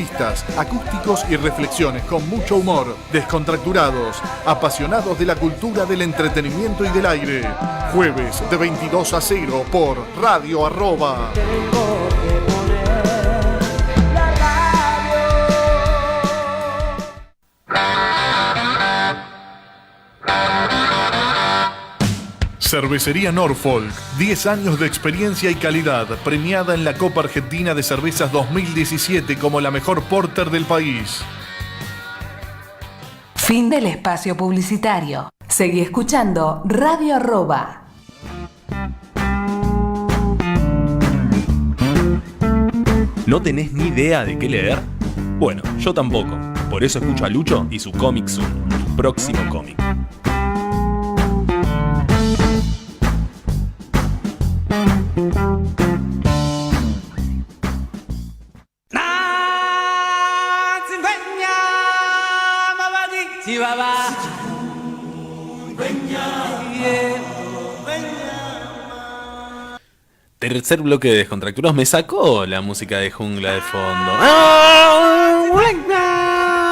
Pistas, acústicos y reflexiones con mucho humor, descontracturados, apasionados de la cultura del entretenimiento y del aire. Jueves de 22 a 0 por Radio Arroba. Cervecería Norfolk, 10 años de experiencia y calidad, premiada en la Copa Argentina de Cervezas 2017 como la mejor porter del país. Fin del espacio publicitario. Seguí escuchando Radio Arroba. ¿No tenés ni idea de qué leer? Bueno, yo tampoco. Por eso escucho a Lucho y su Comic Zoom, próximo cómic. Tercer bloque de Descontracturados. Me sacó la música de jungla de fondo.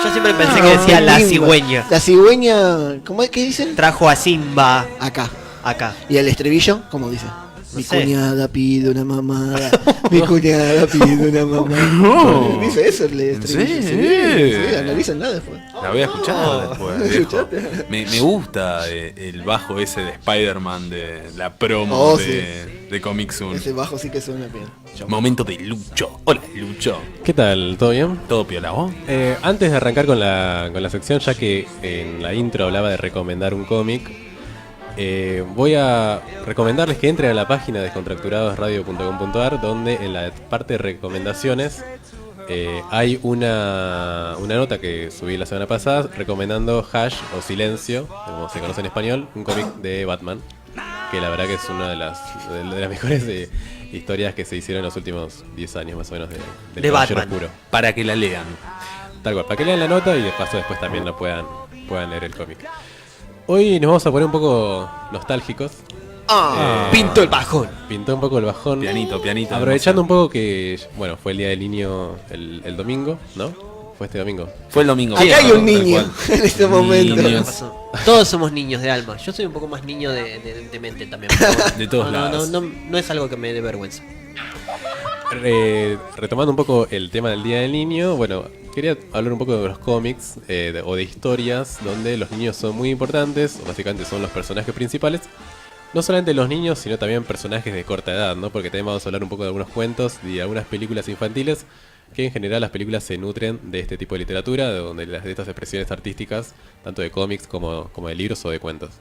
Yo siempre pensé que decía la cigüeña. La cigüeña, ¿cómo es que dicen? Trajo a Simba Acá. acá. ¿Y el estribillo? ¿Cómo dice? Mi sé. cuñada pide una mamada. Mi cuñada pide una mamada. No. Dice eso el estribillo. ¿En Sí, serio? sí, analícenla después. La voy a escuchar después, viejo. ¿Escuchaste? Me gusta el bajo ese de Spider-Man de la promo Oh, de Comic Zoom. Ese bajo sí que suena bien. Momento de Lucho. Hola, Lucho. ¿Qué tal? ¿Todo bien? ¿Todo piola vos? Antes de arrancar con la sección, ya que en la intro hablaba de recomendar un cómic, voy a recomendarles que entren a la página descontracturadosradio.com.ar, donde en la parte de recomendaciones hay una nota que subí la semana pasada recomendando Hush o Silencio, como se conoce en español, un cómic de Batman, que la verdad que es una de las mejores historias que se hicieron en los últimos 10 años más o menos del De Caballero Batman. Oscuro. Para que la lean. Tal cual, para que lean la nota y de paso después también lo puedan leer el cómic. Hoy nos vamos a poner un poco nostálgicos. Pinto el bajón. Pintó un poco el bajón. Pianito. Aprovechando un poco que, bueno, fue el Día del Niño el domingo, ¿no? Fue este domingo. Fue el domingo. Acá hay un tal niño cual. en este momento. Niños. Todos somos niños de alma. Yo soy un poco más niño de mente también. pero De todos no, lados. no es algo que me dé vergüenza. Retomando un poco el tema del Día del Niño, bueno, quería hablar un poco de los cómics o de historias donde los niños son muy importantes, o básicamente son los personajes principales. No solamente los niños, sino también personajes de corta edad, ¿no? Porque también vamos a hablar un poco de algunos cuentos y de algunas películas infantiles, que en general las películas se nutren de este tipo de literatura, de estas expresiones artísticas, tanto de cómics como de libros o de cuentos.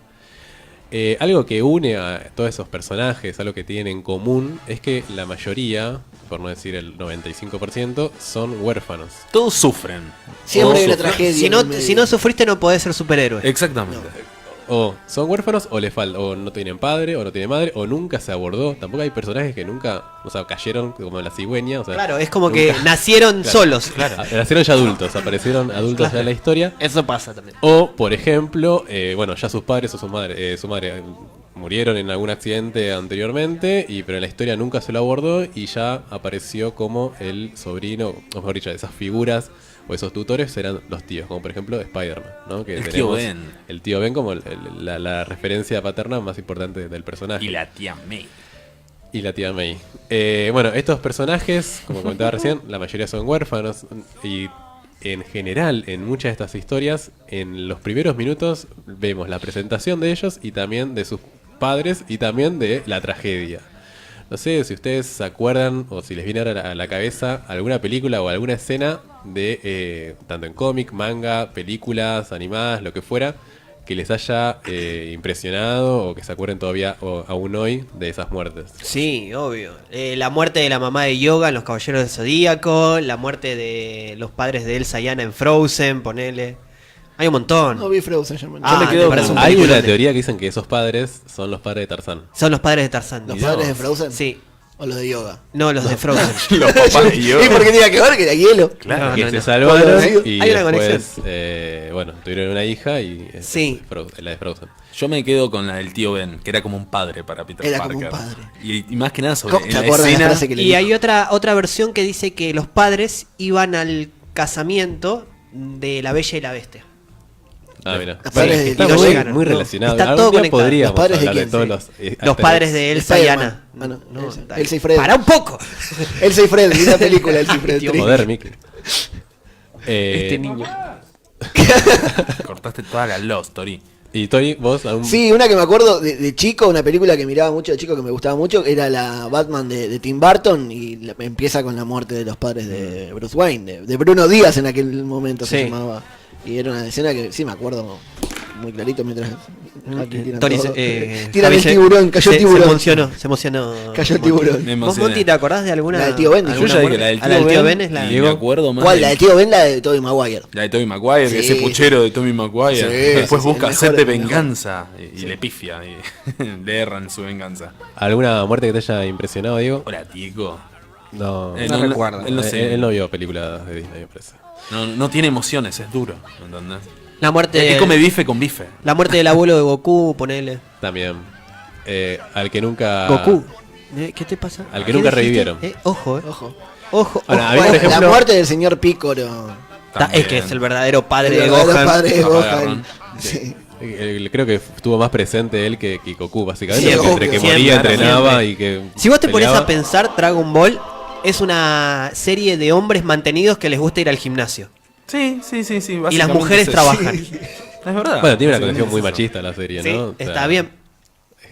Algo que une a todos esos personajes, algo que tienen en común, es que la mayoría, por no decir el 95%, son huérfanos. Todos sufren. Siempre hay una Todos tragedia. Si en no, el medio. si no sufriste no podés ser superhéroe. Exactamente. O son huérfanos o le falta, o no tienen padre, o no tienen madre, o nunca se abordó. Tampoco hay personajes que nunca, o sea, cayeron como la cigüeña. O sea, Claro, es como nunca- que nacieron Claro. solos. Nacieron ya adultos, aparecieron adultos ya en la historia. Eso pasa también. O, por ejemplo, bueno, ya sus padres o su madre murieron en algún accidente anteriormente, pero en la historia nunca se lo abordó y ya apareció como el sobrino, o mejor dicho, esas figuras o esos tutores eran los tíos, como por ejemplo Spider-Man, ¿no? Que El tío tenemos Ben. El tío Ben como la referencia paterna más importante del personaje. Y la tía May. Y la tía May. Bueno, estos personajes, como comentaba recién, la mayoría son huérfanos y en general, en muchas de estas historias, en los primeros minutos vemos la presentación de ellos y también de sus padres y también de la tragedia. No sé si ustedes se acuerdan o si les viene a la cabeza alguna película o alguna escena de, tanto en cómic, manga, películas, animadas, lo que fuera, que les haya impresionado o que se acuerden todavía o aún hoy de esas muertes. Sí, obvio. La muerte de la mamá de Yoga en Los Caballeros del Zodíaco, la muerte de los padres de Elsa y Anna en Frozen, ponele. Hay un montón. No vi Frozen, ya me- Ah, me me quedo parece con- un Hay película una de- teoría que dicen que esos padres son los padres de Tarzán. Son los padres de Tarzán. ¿Los Mirá padres de vos. Frozen? Sí. O lo de yoga. No, los de Frozen. Los papás y yo. ¿Y por qué tenía que ver que era hielo? Claro, que no, se no. salvaron Hay y una después, bueno, tuvieron una hija y Sí. la de Frozen. Yo me quedo con la del tío Ben, que era como un padre para Peter Era Parker. como un padre. Y más que nada sobre ¿Te en la acuerdas de la escena. frase que le Y dijo? hay otra versión que dice que los padres iban al casamiento de la Bella y la Bestia. Ah, mira. Los padres de- Está y no muy, llegaron. muy No, relacionado. está Algún todo día conectado. podríamos ¿Los padres de hablar de quién? todos Sí. los... Los hasta- padres de Elsa y Spider-Man. Anna. Ah, no, No, Elsa. dale. Elsa y Fred. Para un poco. Elsa y Fred, linda película, Elsa y Fred. Tío, Tri. Joder, Mickey. Este niño. Cortaste toda la Lost Story. Y Tori, vos aún... Sí, una que me acuerdo de chico, una película que miraba mucho de chico que me gustaba mucho, era la Batman de Tim Burton y empieza con la muerte de los padres de Bruce Wayne, de Bruno Díaz en aquel momento se Sí. llamaba. Y era una escena que sí me acuerdo muy clarito mientras tiran Tori, todo. Javi Tiran el se- tiburón, cayó el tiburón. Se emocionó. Cayó el Monty. tiburón. Me ¿Vos, emocioné. Monty, te acordás de alguna? La del tío Ben, Yo alguna ya dije muerte? la del Ah, la del tío tío Ben, Ben es la. y me acuerdo más. ¿Cuál? La de tío Ben, la de Tobey Maguire. La de Tobey Maguire, Sí, ese puchero de Tommy Maguire. Sí, Después sí, busca el hacer mejor, de el mejor. venganza y le pifia. Y le erran su venganza. ¿Alguna muerte que te haya impresionado, Diego? Hola, Tico. No. Él No recuerdo. Él no, sé. Él no vio películas de Disney, me parece. No tiene emociones, es duro. ¿Entendés? La muerte. Es come bife con bife. La muerte del abuelo de Goku, ponele. También. Al que nunca... Goku. ¿Qué te pasa? Al que ¿Qué nunca dijiste? revivieron. Ojo, Ojo. Ojo. Ahora, ojo. a mí, por Bueno, ejemplo- la muerte del señor Pícoro. Es que es el verdadero padre El de verdadero Gohan. padre de Papá Gohan. Garrón. Sí. Creo que estuvo más presente él que Goku, básicamente. Siempre, porque entre que siempre, moría, entrenaba siempre. y que... Si vos te pones peleaba. a pensar, Dragon Ball es una serie de hombres mantenidos que les gusta ir al gimnasio. Sí. Y las mujeres trabajan. Es verdad. Bueno, tiene una Sí, conexión es muy eso. machista la serie, Sí, ¿no? O sea, está bien.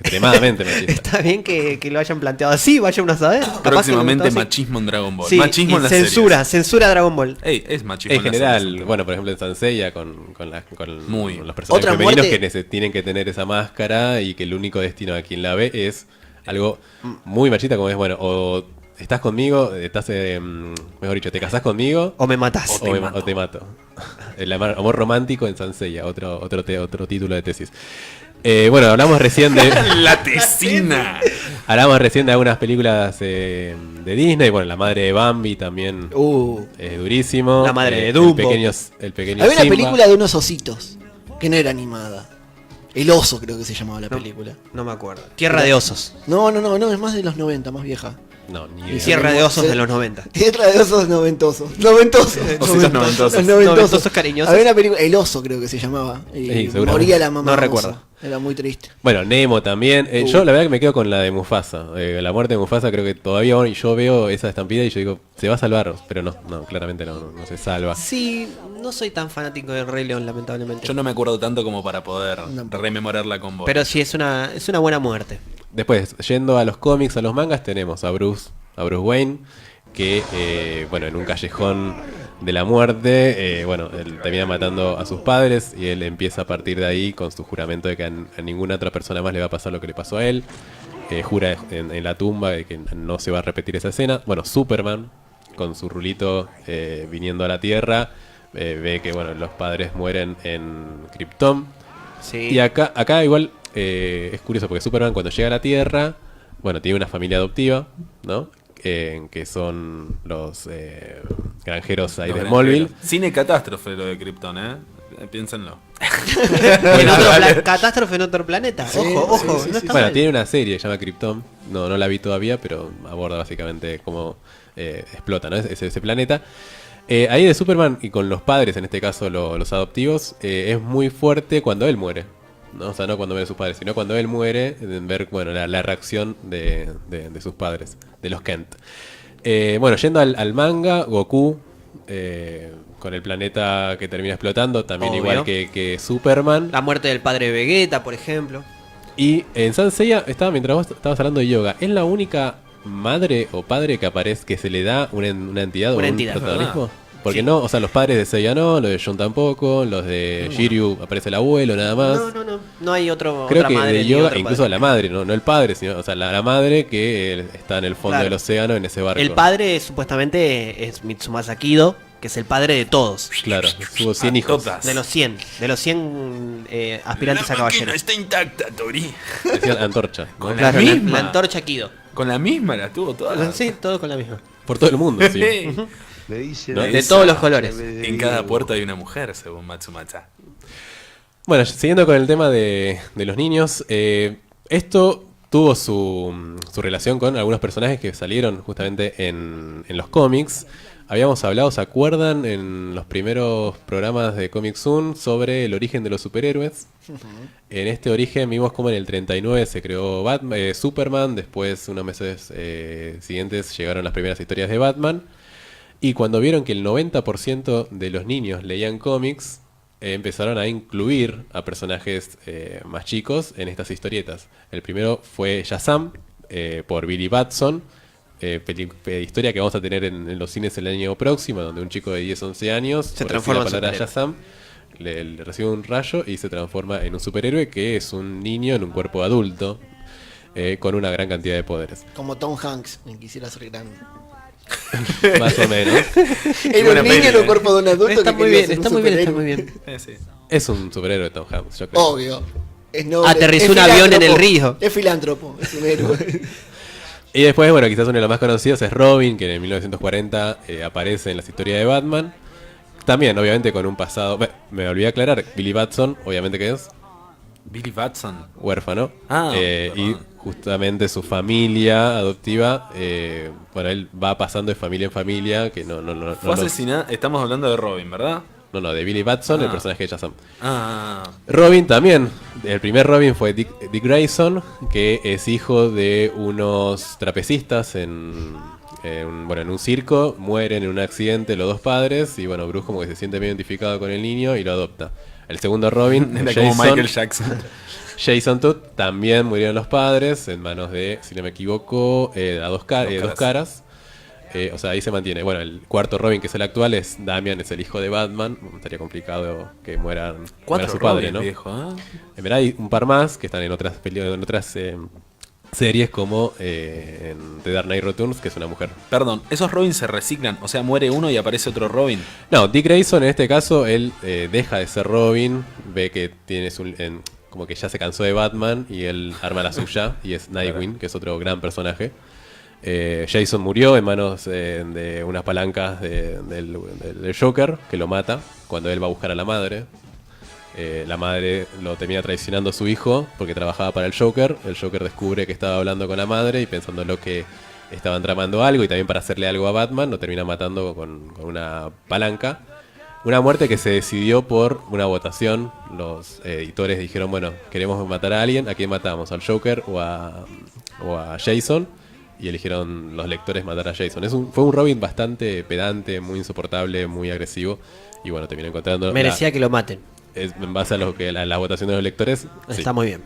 Extremadamente machista. Está bien que lo hayan planteado así, vaya uno a saber. Capaz que Próximamente le gustó así. machismo en Dragon Ball. Sí, Machismo y en las censura a Dragon Ball. series. Ey, es machismo En en las general, series. bueno, por ejemplo en Sanseiya con Muy. los personajes Otra femeninos muerte- que tienen que tener esa máscara y que el único destino a quien la ve es algo muy machista como es, bueno, o estás conmigo, mejor dicho, te casás conmigo O me matás. o te mato. El amor romántico en Sanseiya, otro título de tesis. Bueno, hablamos recién de La tesina. hablamos recién de algunas películas de Disney, bueno, La madre de Bambi también es durísimo. La madre de Dumbo. El pequeño Había una Simba. película de unos ositos que no era animada. El oso creo que se llamaba la película. No me acuerdo. Tierra de osos. No, es más de los 90, más vieja. No, ni Y idea. Tierra de osos de los 90. Tierra de osos noventosos. Noventosos. Ositos noventosos. Los Noventosos cariñosos. Había una película, El oso creo que se llamaba. Y Sí, seguramente. moría la mamá. No oso. recuerdo. Era muy triste. Bueno, Nemo también. Yo la verdad que me quedo con la de Mufasa. La muerte de Mufasa creo que todavía hoy yo veo esa estampida y yo digo, se va a salvar, pero no, claramente no se salva. Sí, no soy tan fanático del Rey León, lamentablemente. Yo no me acuerdo tanto como para poder rememorarla con vos. Pero sí, es una buena muerte. Después, yendo a los cómics, a los mangas, tenemos a Bruce Wayne, que, bueno, en un callejón de la muerte, bueno, él termina matando a sus padres y él empieza a partir de ahí con su juramento de que a ninguna otra persona más le va a pasar lo que le pasó a él. Jura en la tumba de que no se va a repetir esa escena. Bueno, Superman, con su rulito viniendo a la Tierra, ve que, bueno, los padres mueren en Krypton. Sí. Y acá igual es curioso porque Superman cuando llega a la Tierra, bueno, tiene una familia adoptiva, ¿no? Que son los granjeros ahí Los de granjeros. Smallville. Cine catástrofe lo de Krypton, piénsenlo. En otro catástrofe en otro planeta. Ojo, no está Bueno, mal. tiene una serie que se llama Krypton. No la vi todavía, pero aborda básicamente cómo explota, ¿no? ese planeta. Ahí de Superman y con los padres, en este caso los adoptivos, es muy fuerte cuando él muere. ¿No? O sea, no cuando mueren sus padres, sino cuando él muere, ver, bueno, la reacción de sus padres, de los Kent. Bueno, yendo al manga, Goku, con el planeta que termina explotando, también Obvio. igual que Superman. La muerte del padre de Vegeta, por ejemplo. Y en Sanseiya, mientras vos estabas hablando de yoga, es la única madre o padre que aparece, que se le da una entidad o Una un entidad. protagonismo. Porque Sí. no, o sea, los padres de Seiya no, los de John tampoco, los de Shiryu aparece el abuelo nada más. No hay otro. Creo otra que madre de ni yoga, otro incluso padre. la madre, no el padre, sino, o sea, la madre que está en el fondo Claro. del océano en ese barco. El padre supuestamente es Mitsumasa Kido, que es el padre de todos. Claro, tuvo 100 hijos. Todas. De los 100 aspirantes a caballero. está intacta, Tori. Decían antorcha. ¿no? Con Claro, la la misma. antorcha Kido. Con la misma la tuvo toda. Sí, todo con la misma. Por todo el mundo, sí. Le dice ¿No? De todos los colores. En cada puerta hay una mujer, según Matsumata. Bueno, siguiendo con el tema de los niños, esto tuvo su relación con algunos personajes que salieron justamente en los cómics. Habíamos hablado, ¿se acuerdan? En los primeros programas de Comic Zoom sobre el origen de los superhéroes. En este origen vimos como en el 39 se creó Superman, después unos meses siguientes llegaron las primeras historias de Batman. Y cuando vieron que el 90% de los niños leían cómics, empezaron a incluir a personajes más chicos en estas historietas. El primero fue Shazam, por Billy Batson, historia que vamos a tener en los cines el año próximo, donde un chico de 10-11 años Se transforma en la palabra superhéroe. Shazam, le recibe un rayo y se transforma en un superhéroe que es un niño en un cuerpo adulto, con una gran cantidad de poderes. Como Tom Hanks, en Quisiera ser grande. Más o menos. Era Buena un niño peli, en un cuerpo de un adulto Está que muy quería bien, ser un está muy bien, está muy superhéroe. bien. Sí. Es un superhéroe Tom Hanks, yo creo. Obvio. Es noble, Aterrizó es un avión en el filántropo, río. Es filántropo, es un héroe. Y después, bueno, quizás uno de los más conocidos es Robin, que en 1940 aparece en las historias de Batman. También, obviamente, con un pasado... Me olvidé aclarar, Billy Batson, obviamente que es Billy Batson. huérfano. Ah, Y perdón. justamente su familia adoptiva, bueno, él va pasando de familia en familia, que no, Fue asesinado. Estamos hablando de Robin, ¿verdad? no, de Billy Batson, el Ah. personaje de Shazam. Ah. Robin también. El primer Robin fue Dick Grayson, que es hijo de unos trapecistas en un circo. Mueren en un accidente los dos padres y bueno, Bruce como que se siente medio identificado con el niño y lo adopta. El segundo Robin, Era como Jason, Michael Jackson. Jason Todd, también murieron los padres en manos de, si no me equivoco, dos caras. O sea, ahí se mantiene. Bueno, el cuarto Robin, que es el actual, es Damian, es el hijo de Batman. Estaría complicado que muera su padre, Robin, ¿no? viejo, ¿eh? En verdad hay un par más que están en otras series como en The Dark Knight Returns, que es una mujer. Perdón, esos Robin se reciclan. O sea, muere uno y aparece otro Robin. No, Dick Grayson en este caso, él deja de ser Robin, ve que tienes como que ya se cansó de Batman y él arma la suya y es Nightwing, que es otro gran personaje. Jason murió en manos de unas palancas del Joker, que lo mata cuando él va a buscar a la madre. La madre lo termina traicionando a su hijo porque trabajaba para el Joker. El Joker descubre que estaba hablando con la madre y pensándolo que estaban tramando algo y también para hacerle algo a Batman, lo termina matando con una palanca. Una muerte que se decidió por una votación. Los editores dijeron, bueno, queremos matar a alguien, ¿a quién matamos? ¿Al Joker o a Jason? Y eligieron los lectores matar a Jason. Fue un Robin bastante pedante, muy insoportable, muy agresivo. Y bueno, terminó encontrando... Merecía que lo maten. En base a la votación de los lectores. Sí. Está muy bien.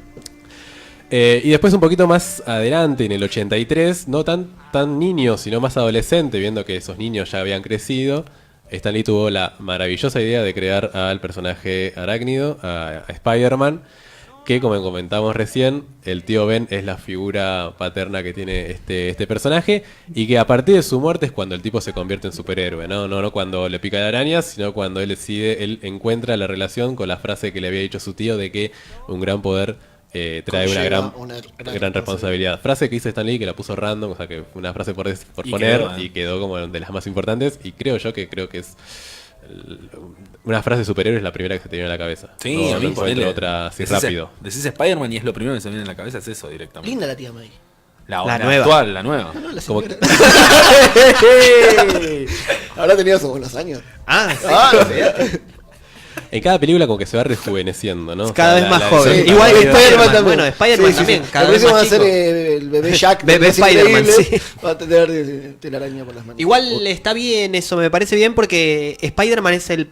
Y después un poquito más adelante, en el 83, no tan niño, sino más adolescente, viendo que esos niños ya habían crecido, Stan Lee tuvo la maravillosa idea de crear al personaje arácnido, a Spider-Man, que como comentamos recién, el tío Ben es la figura paterna que tiene este personaje, y que a partir de su muerte es cuando el tipo se convierte en superhéroe, no cuando le pica la araña, sino cuando él encuentra la relación con la frase que le había dicho su tío de que un gran poder trae una gran responsabilidad. Frase que hizo Stan Lee, que la puso random, o sea que fue una frase por poner y quedó como de las más importantes, y creo que es una frase de superhéroe, es la primera que se te viene a la cabeza. Sí, no, a mí no encuentro otra así rápido. Decís Spider-Man y es lo primero que se me viene en la cabeza, es eso directamente. Linda la tía May. La nueva. actual, la nueva. No, la Como señora. Habrá tenido sus buenos años. Ah, sí. No sé. En cada película como que se va rejuveneciendo, ¿no? Cada O sea, vez más joven. Sí, Igual que Spider-Man Spider-Man. también. Bueno, Spider-Man Sí, también. sí. Cada La vez próxima va más a ser chico. el bebé Jack. Bebé Los Spider-Man, Increíbles. sí. Va a tener telaraña por las manos. Igual está bien eso, me parece bien porque Spider-Man es el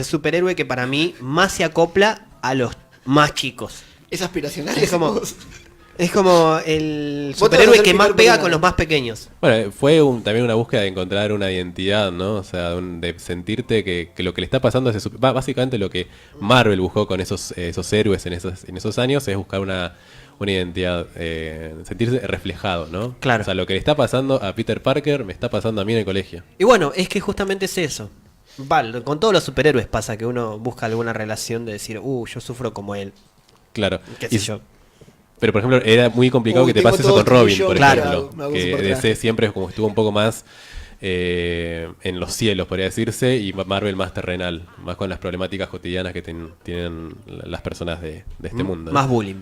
superhéroe que para mí más se acopla a los más chicos. Es aspiracional. Es como el Vos te vas a superhéroe hacer que más picar pega por con una- los más pequeños. Bueno, fue también una búsqueda de encontrar una identidad, ¿no? O sea, de sentirte que lo que le está pasando es básicamente lo que Marvel buscó con esos héroes en esos años, es buscar una identidad, sentirse reflejado, ¿no? Claro. O sea, lo que le está pasando a Peter Parker me está pasando a mí en el colegio. Y bueno, es que justamente es eso. Con todos los superhéroes pasa que uno busca alguna relación de decir, yo sufro como él. Claro. Qué sé yo. Pero por ejemplo, era muy complicado que te tengo pase eso todo con Robin, tuyo, por claro, ejemplo. me hago Que súper DC traje. siempre es como estuvo un poco más en los cielos, podría decirse, y Marvel más terrenal, más con las problemáticas cotidianas que tienen las personas de este mundo, ¿no? Más bullying.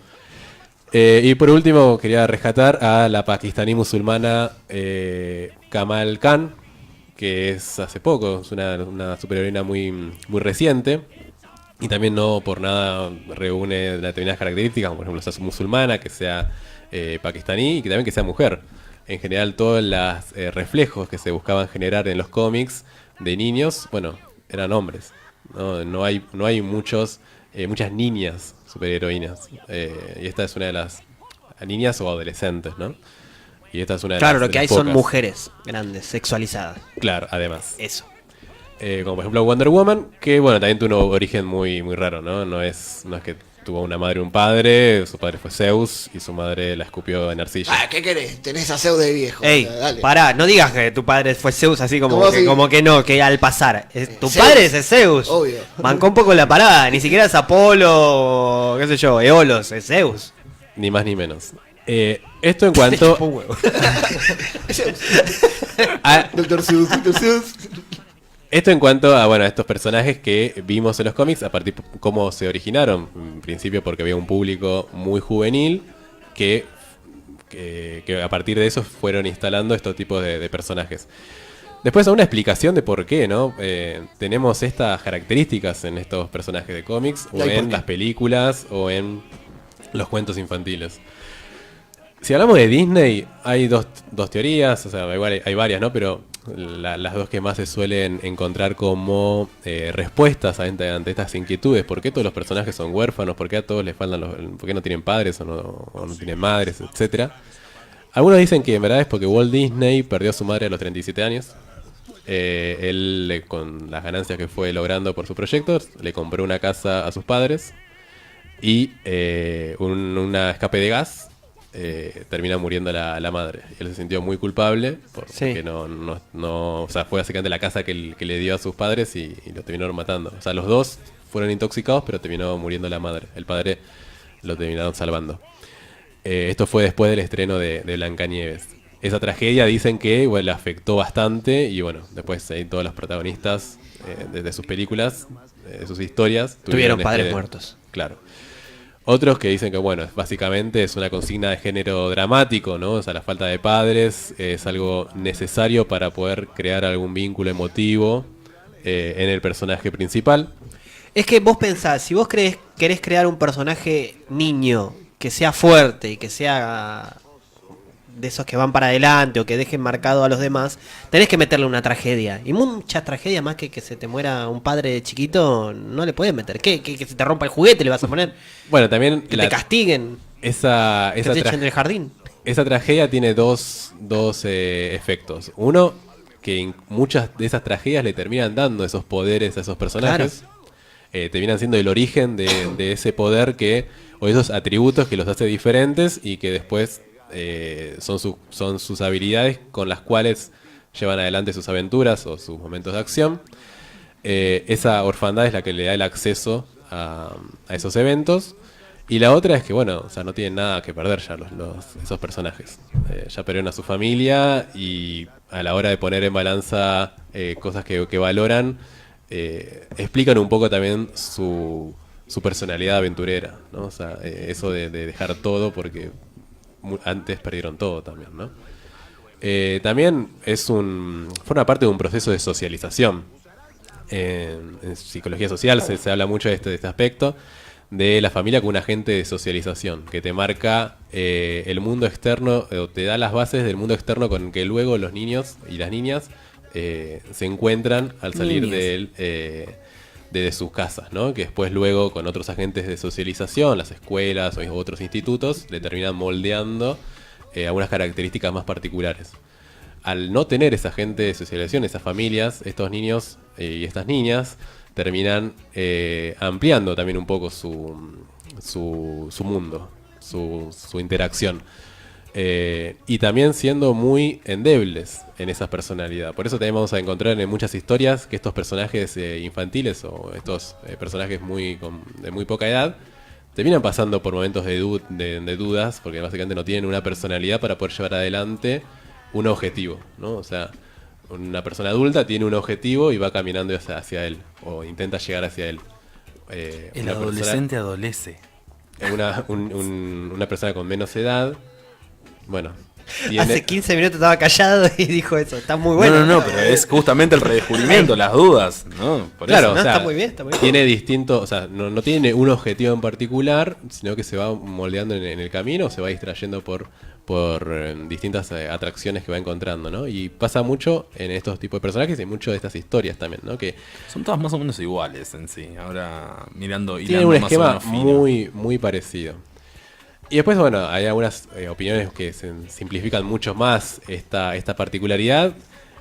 Y por último, quería rescatar a la pakistaní musulmana Kamal Khan, que es hace poco, es una superheroína muy, muy reciente. Y también no por nada reúne determinadas características, como por ejemplo sea musulmana, que sea pakistaní y que también que sea mujer. En general todos los reflejos que se buscaban generar en los cómics de niños, bueno, eran hombres. No hay muchas niñas superheroínas. Y esta es una de las niñas o adolescentes, ¿no? Y esta es una de Claro, las lo que hay pocas. son mujeres grandes, sexualizadas. Claro, además. Eso. Como por ejemplo Wonder Woman, que bueno, también tuvo un origen muy, muy raro, ¿no? No es que tuvo una madre y un padre, su padre fue Zeus y su madre la escupió en arcilla. ¿Qué querés? Tenés a Zeus de viejo. Ey, O sea, dale. pará, no digas que tu padre fue Zeus así como ¿Cómo que, así? como que no, que al pasar. Tu Zeus. padre es Zeus. Obvio. Mancó un poco la parada, ni siquiera es Apolo, qué sé yo, Eolos, es Zeus. Ni más ni menos. Esto en cuanto Un huevo. a, Doctor Zeus, Doctor Zeus. esto en cuanto a bueno, a estos personajes que vimos en los cómics, a partir de cómo se originaron. En principio porque había un público muy juvenil que a partir de eso fueron instalando estos tipos de personajes. Después una explicación de por qué, ¿no? Tenemos estas características en estos personajes de cómics, o ¿Y por en qué? las películas, o en los cuentos infantiles. Si hablamos de Disney, hay dos teorías, o sea, igual hay varias, ¿no? Pero las dos que más se suelen encontrar como respuestas ante estas inquietudes. ¿Por qué todos los personajes son huérfanos? ¿Por qué a todos les faltan por qué no tienen padres o no tienen madres, etcétera? Algunos dicen que en verdad es porque Walt Disney perdió a su madre a los 37 años. Él, con las ganancias que fue logrando por sus proyectos, le compró una casa a sus padres y una escape de gas. Termina muriendo la madre. Él se sintió muy culpable porque Sí. o sea, fue básicamente la casa que le dio a sus padres y lo terminaron matando. O sea, los dos fueron intoxicados, pero terminó muriendo la madre. El padre lo terminaron salvando. Esto fue después del estreno de Blancanieves. Esa tragedia dicen que bueno, le afectó bastante y bueno, después todos los protagonistas de sus películas, de sus historias, Tuvieron padres muertos. Claro. Otros que dicen que, bueno, básicamente es una consigna de género dramático, ¿no? O sea, la falta de padres es algo necesario para poder crear algún vínculo emotivo en el personaje principal. Es que vos pensás, si vos querés crear un personaje niño que sea fuerte y que sea de esos que van para adelante o que dejen marcado a los demás, tenés que meterle una tragedia. Y muchas tragedias más que se te muera un padre chiquito, no le puedes meter. ¿Qué? ¿Que se te rompa el juguete le vas a poner? Bueno, también Que te castiguen, esa que te echen del jardín. Esa tragedia tiene dos efectos. Uno, que en muchas de esas tragedias le terminan dando esos poderes a esos personajes. Terminan siendo el origen de ese poder o esos atributos que los hace diferentes y que después son sus habilidades con las cuales llevan adelante sus aventuras o sus momentos de acción. Esa orfandad es la que le da el acceso a esos eventos. Y la otra es que, bueno, o sea, no tienen nada que perder ya esos personajes. Ya perdieron a su familia y a la hora de poner en balanza cosas que valoran, explican un poco también su personalidad aventurera, ¿no? O sea, eso de dejar todo porque antes perdieron todo también, ¿no? También forma parte de un proceso de socialización. En psicología social se habla mucho de este aspecto de la familia como un agente de socialización que te marca el mundo externo o te da las bases del mundo externo con que luego los niños y las niñas se encuentran al salir de sus casas, ¿no? Que después luego con otros agentes de socialización, las escuelas o otros institutos, le terminan moldeando algunas características más particulares. Al no tener esa agente de socialización, esas familias, estos niños y estas niñas terminan ampliando también un poco su mundo, su interacción. Y también siendo muy endebles en esa personalidad. Por eso también vamos a encontrar en muchas historias que estos personajes infantiles o estos personajes de muy poca edad terminan pasando por momentos de dudas, porque básicamente no tienen una personalidad para poder llevar adelante un objetivo, ¿no? O sea, una persona adulta tiene un objetivo y va caminando hacia él, o intenta llegar hacia él. El adolescente adolece. Una persona con menos edad, bueno, Hace 15 minutos estaba callado y dijo eso. Está muy bueno. No, pero es justamente el redescubrimiento, las dudas, ¿no? Por claro, eso. o sea, está muy bien, está muy bien. Tiene distinto, o sea, no tiene un objetivo en particular, sino que se va moldeando en el camino, se va distrayendo por distintas atracciones que va encontrando, ¿no? Y pasa mucho en estos tipos de personajes y mucho de estas historias también, ¿no? Que son todas más o menos iguales en sí. Ahora mirando tienen un esquema muy, muy parecido. Y después, bueno, hay algunas opiniones que se simplifican mucho más esta particularidad,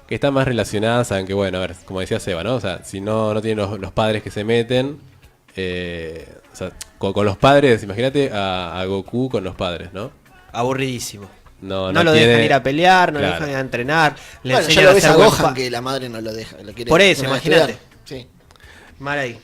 que están más relacionadas a que, bueno, a ver, como decía Seba, ¿no? O sea, si no tienen los padres que se meten, o sea, con los padres, imagínate a Goku con los padres, ¿no? Aburridísimo. No lo tiene... dejan ir a pelear, no Claro. lo dejan ir a entrenar. Le Bueno, ya enseñan lo a ves hacer a buen Gohan que la madre no lo deja. Lo quiere Por eso, poner a imagínate. estudiar. Sí. Mal ahí.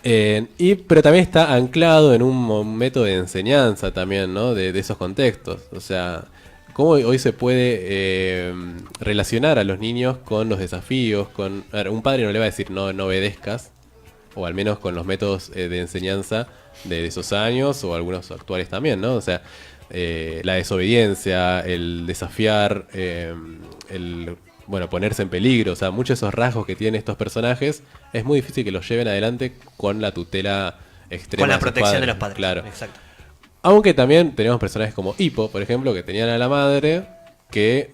Pero también está anclado en un método de enseñanza también, ¿no? De esos contextos. O sea, cómo hoy se puede relacionar a los niños con los desafíos. A ver, un padre no le va a decir no obedezcas, o al menos con los métodos de enseñanza de esos años, o algunos actuales también, ¿no? O sea, la desobediencia, el desafiar, ponerse en peligro, o sea, muchos de esos rasgos que tienen estos personajes es muy difícil que los lleven adelante con la tutela extrema. Con la sus protección de los padres. Claro. Exacto. Aunque también tenemos personajes como Hippo, por ejemplo, que tenían a la madre que...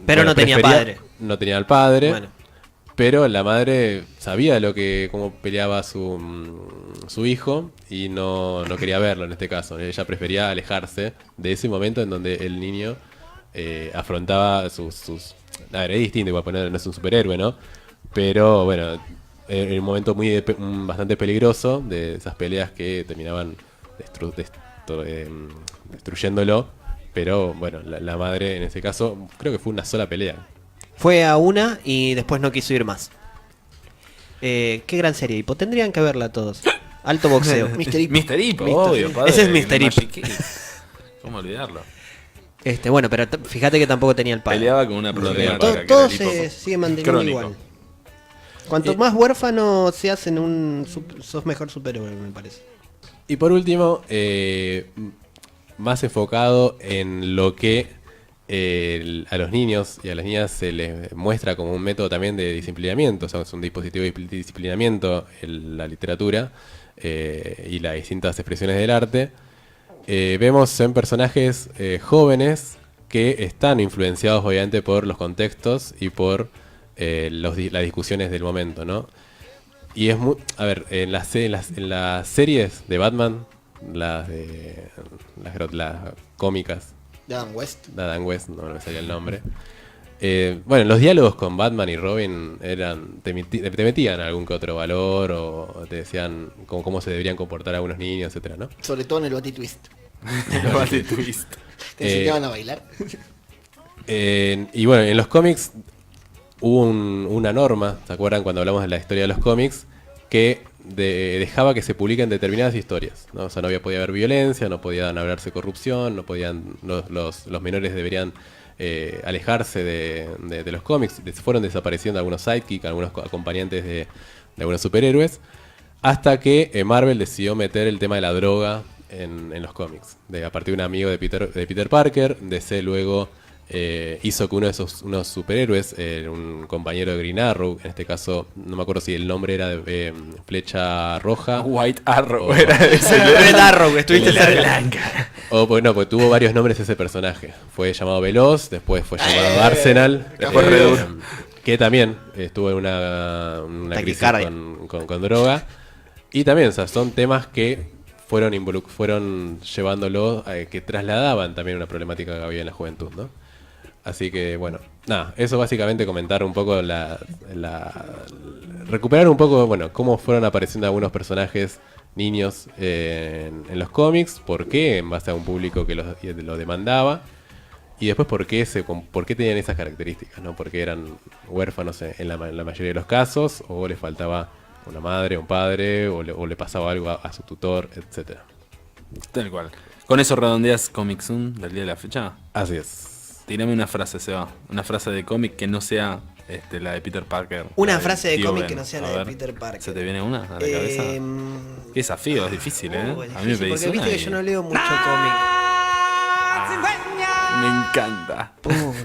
Pero no tenía padre. No tenía al padre. Bueno. Pero la madre sabía cómo peleaba su hijo y no quería verlo en este caso. Ella prefería alejarse de ese momento en donde el niño afrontaba sus... A ver, es distinto, igual poner, no es un superhéroe, ¿no? Pero bueno, en un momento bastante peligroso de esas peleas que terminaban destruyéndolo. Pero bueno, la madre en ese caso creo que fue una sola pelea. Fue a una y después no quiso ir más. Qué gran serie, Hippo. Tendrían que verla todos. Alto boxeo. Mr. Hippo, obvio, padre. Ese es Mr. Hippo. ¿Cómo olvidarlo? Bueno, pero fíjate que tampoco tenía el padre. Peleaba con una problemática que era Todo el Hippo se sigue manteniendo crónico. igual. Cuanto más huérfano se hacen sos mejor superhéroe, me parece. Y por último, más enfocado en lo que a los niños y a las niñas se les muestra como un método también de disciplinamiento, o sea, es un dispositivo de disciplinamiento en la literatura y las distintas expresiones del arte. Vemos en personajes jóvenes que están influenciados obviamente por los contextos y por las discusiones del momento, ¿no? Y es muy... A ver, en las series de Batman, las cómicas, Dan West. Adam West, no me salía el nombre. Bueno, los diálogos con Batman y Robin te metían algún que otro valor o te decían cómo se deberían comportar algunos niños, etcétera, ¿no? Sobre todo en el Batitwist. Twist. Te enseñaban a bailar. Y bueno, en los cómics hubo una norma, ¿se acuerdan cuando hablamos de la historia de los cómics? Que dejaba que se publiquen determinadas historias, ¿no? O sea, podía haber violencia, no podían hablarse corrupción, los menores deberían alejarse de los cómics. Fueron desapareciendo algunos sidekicks, algunos acompañantes de algunos superhéroes, hasta que Marvel decidió meter el tema de la droga en los cómics. A partir de un amigo de Peter Parker, DC luego hizo que unos superhéroes, un compañero de Green Arrow, en este caso no me acuerdo si el nombre era de Flecha Roja, White Arrow. Red Arrow, estuviste cerca. pues tuvo varios nombres ese personaje. Fue llamado Veloz, después fue llamado Arsenal, después Red que también estuvo en una crisis Taquicardia. con droga. Y también, o sea, son temas que fueron llevándolo, que trasladaban también una problemática que había en la juventud, ¿no? Así que, bueno, nada, eso básicamente comentar un poco recuperar un poco, bueno, cómo fueron apareciendo algunos personajes niños en los cómics, por qué, en base a un público que lo demandaba. Y después, ¿por qué tenían esas características? ¿No? Porque eran huérfanos en la mayoría de los casos, o les faltaba una madre, un padre, o le pasaba algo a su tutor, etcétera. Tal cual. Con eso redondeas Comic Zoom del día de la fecha. Así es. Tirame una frase, Seba. Una frase de cómic que no sea la de Peter Parker. Una la frase de Tío cómic Ben. que no sea A la de ver, Peter Parker. ¿Se te viene una a la cabeza? Qué desafío, es difícil, ¿eh? Es A mí me difícil, pedís porque una viste que y- yo no leo mucho cómic. Me encanta.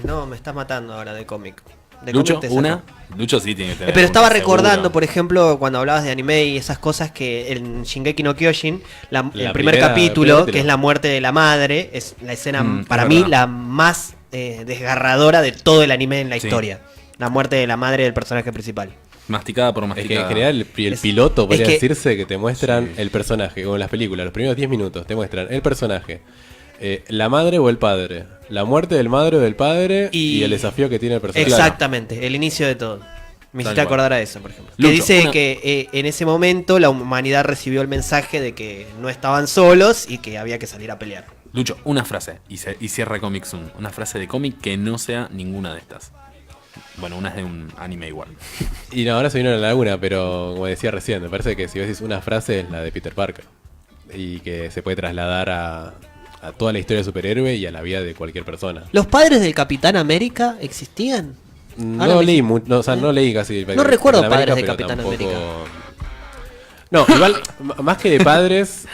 No, me estás matando ahora de cómic. De Lucho, cómic te saco. una. Lucho sí tiene que tener. Pero estaba una, recordando, seguro. por ejemplo, cuando hablabas de anime y esas cosas, que en Shingeki no Kyojin, el primer primera- capítulo, primera que es la muerte de la madre, es la escena, Mm, para es mí, verdad. la más desgarradora de todo el anime en la Sí. historia. La muerte de la madre del personaje principal. Masticada por Es que en masticada. general el Es- piloto podría es que- decirse que te muestran Sí. el personaje, como en las películas, los primeros 10 minutos te muestran el personaje, la madre o el padre, la muerte del madre o del padre y el desafío que tiene el personaje. Exactamente, el inicio de todo. Me hiciste cual. acordar a eso, por ejemplo. Lucho, que dice una- que en ese momento la humanidad recibió el mensaje de que no estaban solos y que había que salir a pelear. Lucho, una frase. Y cierra Comic Zoom. Una frase de cómic que no sea ninguna de estas. Bueno, una es de un anime igual. Y no, ahora se vino a la laguna, pero como decía recién, me parece que si decís una frase es la de Peter Parker. Y que se puede trasladar a toda la historia de superhéroe y a la vida de cualquier persona. ¿Los padres del Capitán América existían? Ahora No me- leí no leí casi. No recuerdo Capitán padres de pero Capitán tampoco- América. No, igual, más que de padres,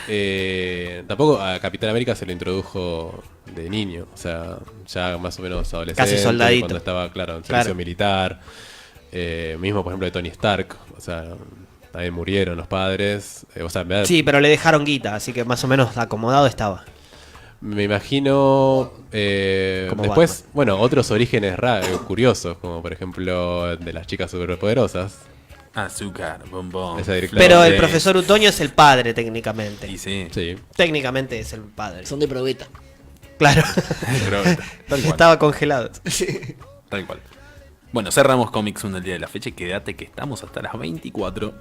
tampoco a Capitán América se lo introdujo de niño. O sea, ya más o menos adolescente. Casi soldadito. Cuando estaba, claro, en servicio Claro. militar. Mismo, por ejemplo, de Tony Stark. O sea, también murieron los padres. O sea, Sí, pero le dejaron guita, así que más o menos acomodado estaba. me imagino Como después, Batman. bueno, otros orígenes curiosos, como por ejemplo de las chicas superpoderosas. Azúcar, bombón. Esa directora. Pero el de- profesor Utoño es el padre técnicamente. Y sí. Sí. Técnicamente es el padre. Son de probeta. Claro. Pero, tal cual. Estaba congelado. Tal cual. Bueno, cerramos Comic Zoom del día de la fecha y quédate que estamos hasta las 24.